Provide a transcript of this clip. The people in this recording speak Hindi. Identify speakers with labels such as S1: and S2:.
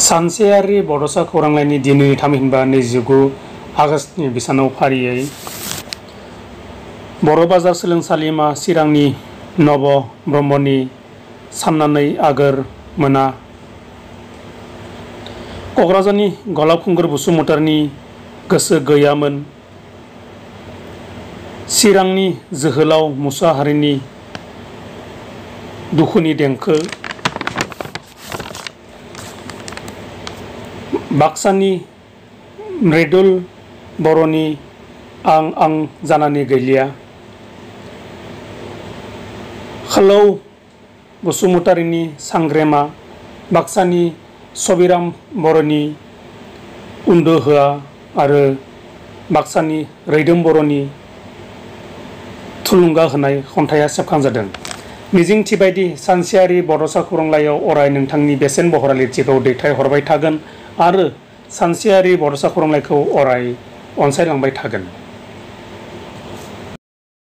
S1: सानसेयारि बड'सा खौरांलाइनि दिनै थामहिनबा 29 आगस्तनि बिसानाव फारियै बर' बाजार सोलोंसालिमा चिरांनि नब ब्रह्मनि साननानै आगोर मोना क'क्राझारनि गलाबखुंगुर बसुमतारिनि गोसो गैयामोन चिरांनि जोहोलाव मुसाहारिनि दुखुनि देंखो बाक्सानि मृदुल बर'नि आं जानानै गैलिया खलौ बसुमतारिनि सांग्रेमा बाक्सानि सबिराम बर'नि उन्दु होआ आरो बाक्सानि रैदोम बर'नि थुलुंगा होनाय खन्थाइया सेबखांजादों। मिजिंथिबायदि सानसेयारि बड'सा खौरांलाइयाव अराय नोंथांनि बेसेन बहरा लिरथिखौ दैथायहरबाय थागोन आरो सानसेयारि बड'सा खौरांलाइखौ अराय अनसायलांबाय थागोन।